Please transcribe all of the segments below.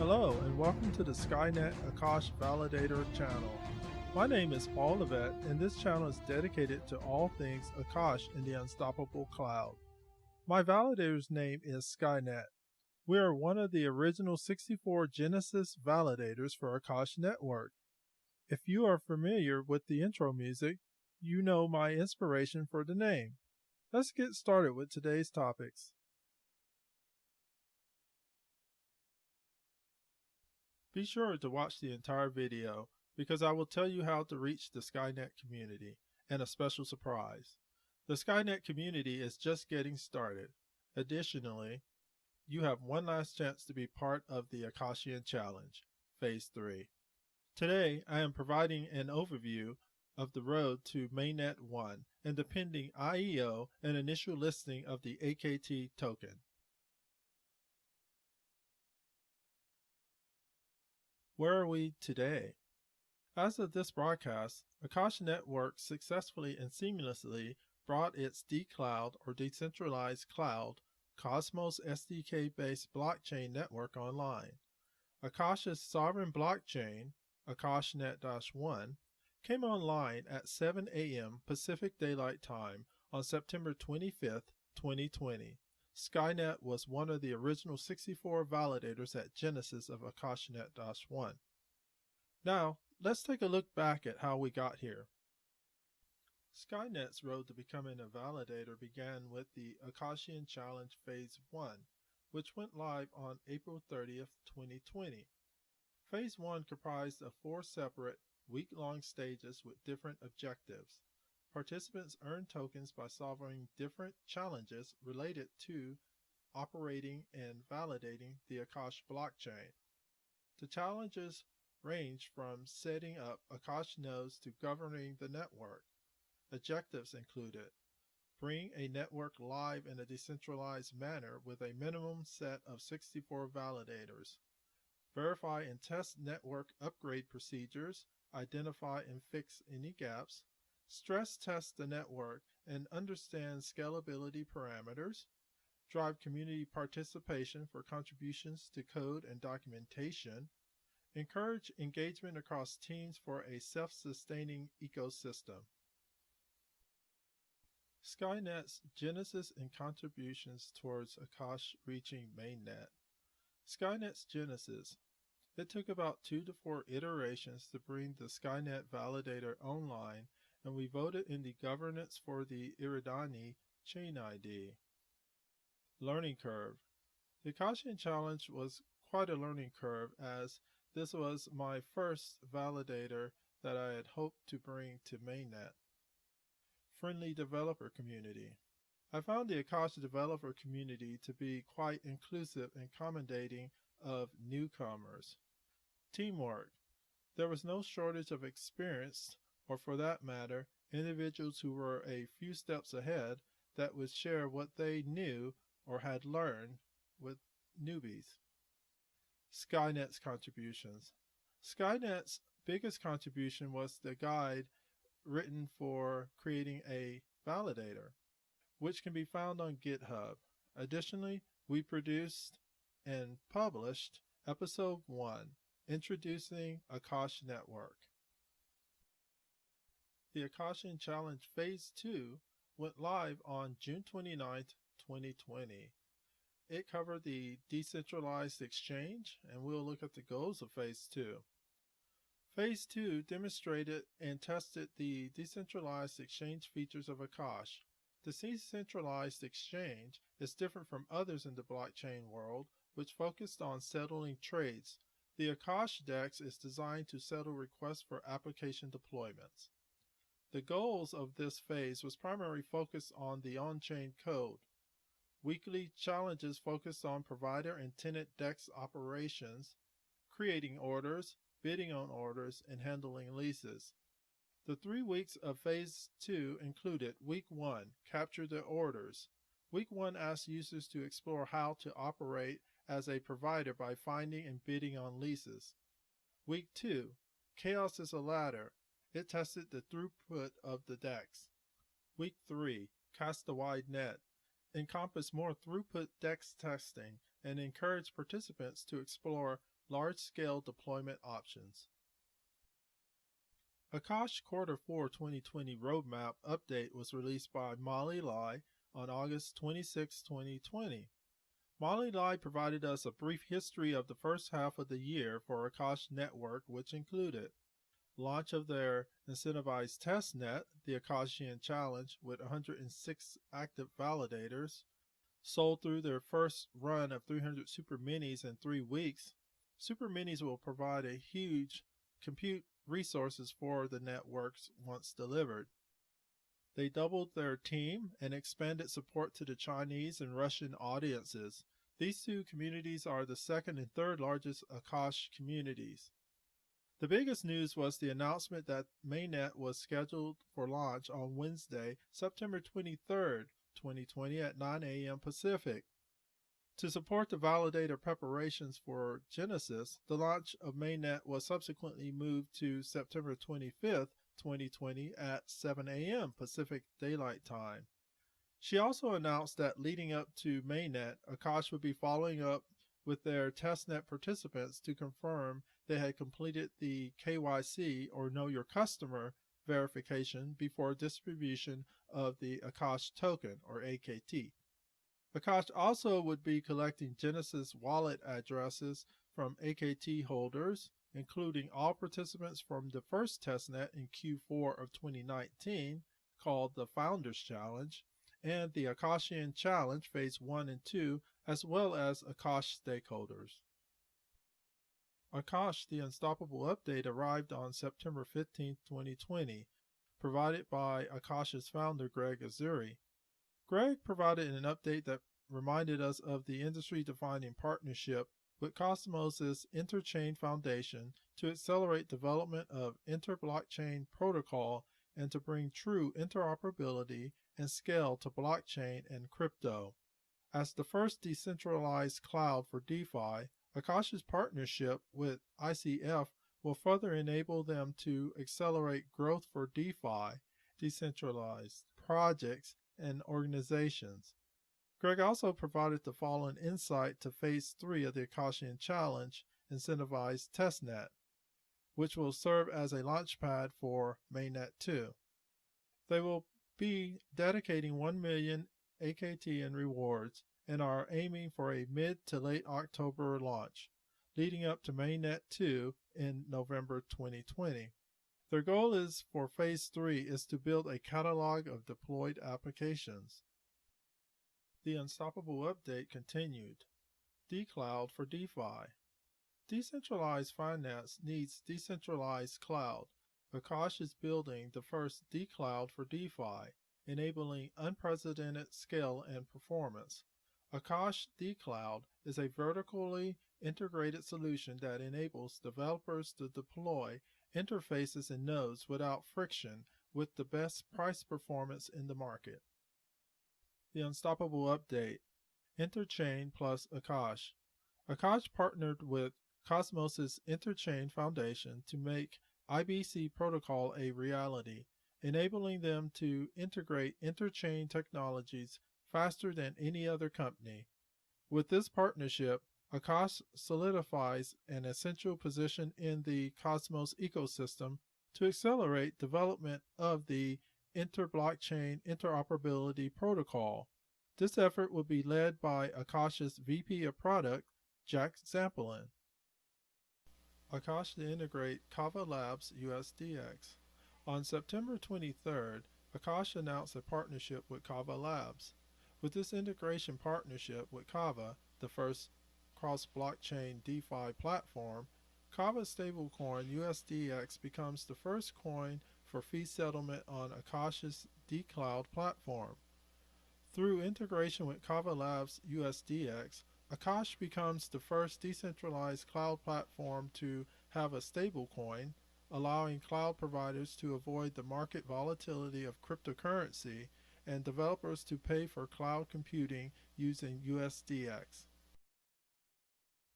Hello and welcome to the Skynet Akash Validator channel. My name is Paul Levette and this channel is dedicated to all things Akash in the unstoppable cloud. My validator's name is Skynet. We are one of the original 64 Genesis validators for Akash Network. If you are familiar with the intro music, you know my inspiration for the name. Let's get started with today's topics. Be sure to watch the entire video because I will tell you how to reach the Skynet community and a special surprise. The Skynet community is just getting started. Additionally, you have one last chance to be part of the Akashian Challenge, Phase 3. Today, I am providing an overview of the road to MainNet 1 and the pending IEO and initial listing of the AKT token. Where are we today? As of this broadcast, Akash Network successfully and seamlessly brought its dCloud or decentralized cloud Cosmos SDK-based blockchain network online. Akash's sovereign blockchain, AkashNet-1, came online at 7 a.m. Pacific Daylight Time on September 25, 2020. Skynet was one of the original 64 validators at Genesis of AkashNet-1. Now, let's take a look back at how we got here. Skynet's road to becoming a validator began with the Akashian Challenge Phase 1, which went live on April 30, 2020. Phase 1 comprised of 4 separate, week-long stages with different objectives. Participants earned tokens by solving different challenges related to operating and validating the Akash blockchain. The challenges range from setting up Akash nodes to governing the network. Objectives included: bring a network live in a decentralized manner with a minimum set of 64 validators, verify and test network upgrade procedures, identify and fix any gaps, stress test the network and understand scalability parameters, drive community participation for contributions to code and documentation, encourage engagement across teams for a self-sustaining ecosystem. Skynet's genesis and contributions towards Akash reaching MainNet. Skynet's genesis. It took about 2 to 4 iterations to bring the Skynet validator online, and we voted in the governance for the Iridani chain ID. Learning curve. The Akashian Challenge was quite a learning curve, as this was my first validator that I had hoped to bring to MainNet. Friendly developer community. I found the Akash developer community to be quite inclusive and accommodating of newcomers. Teamwork. There was no shortage of experienced, or for that matter, individuals who were a few steps ahead that would share what they knew or had learned with newbies. Skynet's contributions. Skynet's biggest contribution was the guide written for creating a validator, which can be found on GitHub. Additionally, we produced and published Episode 1, Introducing Akash Network. The Akashian Challenge Phase 2 went live on June 29, 2020. It covered the decentralized exchange, and we'll look at the goals of Phase 2. Phase 2 demonstrated and tested the decentralized exchange features of Akash. The decentralized exchange is different from others in the blockchain world, which focused on settling trades. The Akash DEX is designed to settle requests for application deployments. The goals of this phase was primarily focused on the on-chain code. Weekly challenges focused on provider and tenant DEX operations, creating orders, bidding on orders, and handling leases. The 3 weeks of Phase 2 included Week 1, Capture the Orders. Week 1 asked users to explore how to operate as a provider by finding and bidding on leases. Week 2, Chaos is a Ladder. It tested the throughput of the DEX. Week 3, Cast a Wide Net, encompassed more throughput DEX testing and encouraged participants to explore large-scale deployment options. Akash Q4 2020 roadmap update was released by Molly Lai on August 26, 2020. Molly Lai provided us a brief history of the first half of the year for Akash Network, which included launch of their incentivized testnet, the Akashian Challenge, with 106 active validators, sold through their first run of 300 Super Minis in 3 weeks. Super Minis will provide a huge compute resources for the networks once delivered. They doubled their team and expanded support to the Chinese and Russian audiences. These two communities are the second and third largest Akash communities. The biggest news was the announcement that MainNet was scheduled for launch on Wednesday, September 23, 2020 at 9 a.m. Pacific. To support the validator preparations for Genesis, the launch of MainNet was subsequently moved to September 25, 2020 at 7 a.m. Pacific Daylight Time. She also announced that leading up to MainNet, Akash would be following up with their testnet participants to confirm they had completed the KYC or Know Your Customer verification before distribution of the Akash token or AKT. Akash also would be collecting Genesis wallet addresses from AKT holders, including all participants from the first testnet in Q4 of 2019 called the Founders Challenge, and the Akashian Challenge Phase 1 and 2, as well as Akash stakeholders. Akash the Unstoppable update arrived on September 15, 2020, provided by Akash's founder Greg Azuri. Greg provided an update that reminded us of the industry-defining partnership with Cosmos' Interchain Foundation to accelerate development of inter-blockchain protocol and to bring true interoperability and scale to blockchain and crypto. As the first decentralized cloud for DeFi, Akash's partnership with ICF will further enable them to accelerate growth for DeFi, decentralized projects, and organizations. Greg also provided the following insight to Phase 3 of the Akashian Challenge incentivized testnet, which will serve as a launchpad for MainNet 2. They will be dedicating 1 million AKT in rewards and are aiming for a mid to late October launch, leading up to MainNet 2 in November 2020. Their goal is for Phase 3 is to build a catalog of deployed applications. The Unstoppable update continued. DCloud for DeFi. Decentralized finance needs decentralized cloud. Akash is building the first DCloud for DeFi, enabling unprecedented scale and performance. Akash DCloud is a vertically integrated solution that enables developers to deploy interfaces and nodes without friction with the best price performance in the market. The Unstoppable update. Interchain plus Akash. Akash partnered with Cosmos' Interchain Foundation to make IBC protocol a reality, enabling them to integrate interchain technologies faster than any other company. With this partnership, Akash solidifies an essential position in the Cosmos ecosystem to accelerate development of the inter-blockchain interoperability protocol. This effort will be led by Akash's VP of Product, Jack Zampolin. Akash to integrate Kava Labs USDX. On September 23rd, Akash announced a partnership with Kava Labs. With this integration partnership with Kava, the first cross-blockchain DeFi platform, Kava stablecoin USDX becomes the first coin for fee settlement on Akash's DCloud platform. Through integration with Kava Labs USDX, Akash becomes the first decentralized cloud platform to have a stablecoin, allowing cloud providers to avoid the market volatility of cryptocurrency and developers to pay for cloud computing using USDX.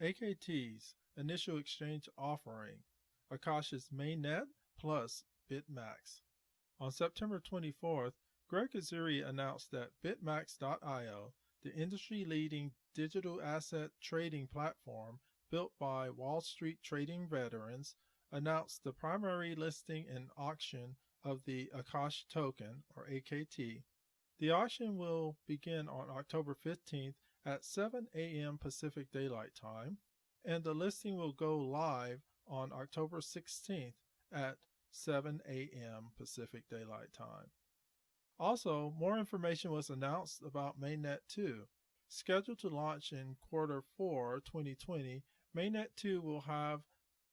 AKT's initial exchange offering, Akash's MainNet plus BitMax. On September 24th, Greg Azuri announced that BitMax.io, the industry-leading digital asset trading platform, built by Wall Street trading veterans, announced the primary listing and auction of the Akash token, or AKT. The auction will begin on October 15th at 7 a.m. Pacific Daylight Time, and the listing will go live on October 16th at 7 a.m. Pacific Daylight Time. Also, more information was announced about MainNet 2. Scheduled to launch in Q4 2020, MainNet 2 will have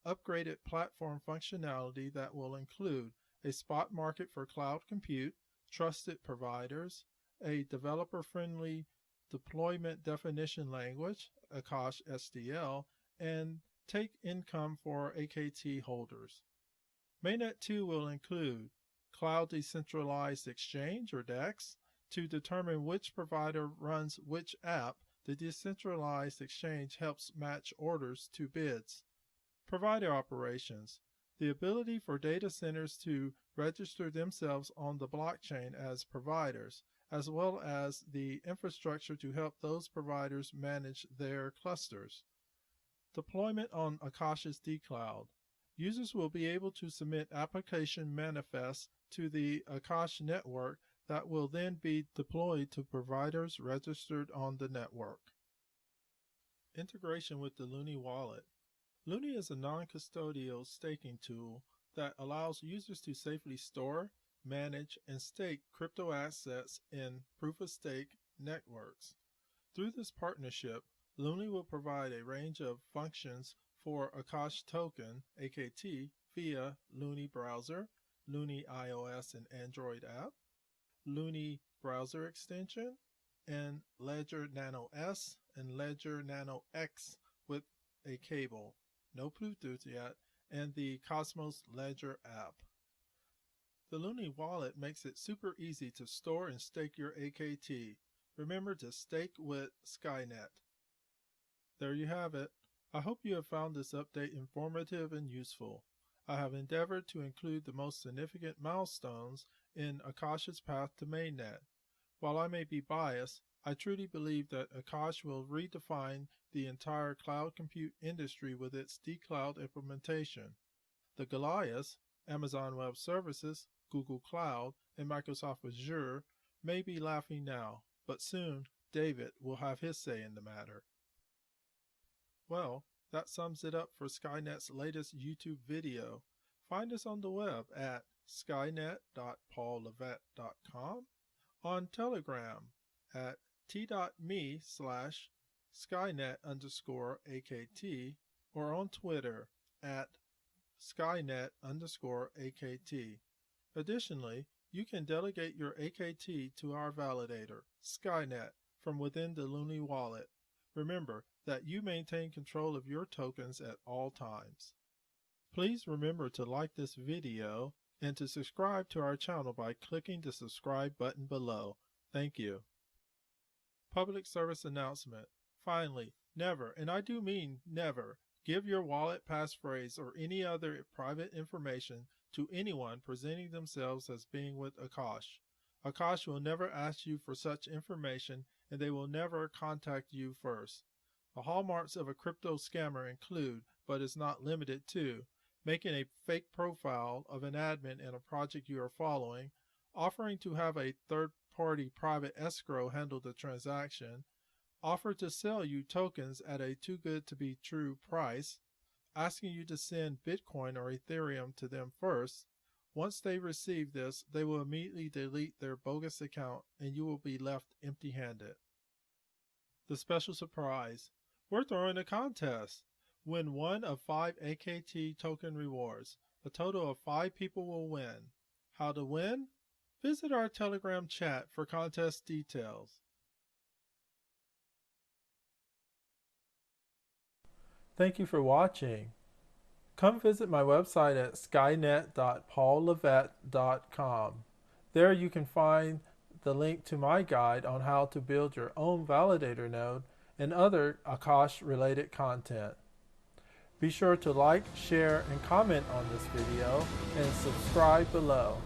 upgraded platform functionality that will include a spot market for cloud compute, trusted providers, a developer-friendly deployment definition language, Akash SDL, and take income for AKT holders. MainNet 2 will include Cloud Decentralized Exchange, or DEX. To determine which provider runs which app, the decentralized exchange helps match orders to bids. Provider operations. The ability for data centers to register themselves on the blockchain as providers, as well as the infrastructure to help those providers manage their clusters. Deployment on Akash's dCloud. Users will be able to submit application manifests to the Akash network that will then be deployed to providers registered on the network. Integration with the Luni wallet. Luni is a non-custodial staking tool that allows users to safely store, manage, and stake crypto assets in proof-of-stake networks. Through this partnership, Luni will provide a range of functions for Akash token, AKT, via Luni browser, Luni iOS and Android app, Luni browser extension, and Ledger Nano S and Ledger Nano X with a cable, no Bluetooth yet, and the Cosmos Ledger app. The Luni wallet makes it super easy to store and stake your AKT. Remember to stake with Skynet. There you have it. I hope you have found this update informative and useful. I have endeavored to include the most significant milestones in Akash's path to MainNet. While I may be biased, I truly believe that Akash will redefine the entire cloud compute industry with its dCloud implementation. The Goliaths, Amazon Web Services, Google Cloud, and Microsoft Azure may be laughing now, but soon David will have his say in the matter. Well, that sums it up for Skynet's latest YouTube video. Find us on the web at skynet.paullevette.com, on Telegram at t.me/Skynet_AKT, or on Twitter at Skynet_AKT. Additionally, you can delegate your AKT to our validator, Skynet, from within the Luni wallet. Remember that you maintain control of your tokens at all times. Please remember to like this video and to subscribe to our channel by clicking the subscribe button below. Thank you. Public service announcement. Finally, never, and I do mean never, give your wallet passphrase or any other private information to anyone presenting themselves as being with Akash. Akash will never ask you for such information, and they will never contact you first. The hallmarks of a crypto scammer include, but is not limited to, making a fake profile of an admin in a project you are following, offering to have a third-party private escrow handle the transaction, offer to sell you tokens at a too-good-to-be-true price, asking you to send Bitcoin or Ethereum to them first. Once they receive this, they will immediately delete their bogus account and you will be left empty-handed. The special surprise. We're throwing a contest. Win one of 5 AKT token rewards. A total of 5 people will win. How to win? Visit our Telegram chat for contest details. Thank you for watching. Come visit my website at skynet.paullevette.com. There you can find the link to my guide on how to build your own validator node and other Akash-related content. Be sure to like, share, and comment on this video, and subscribe below.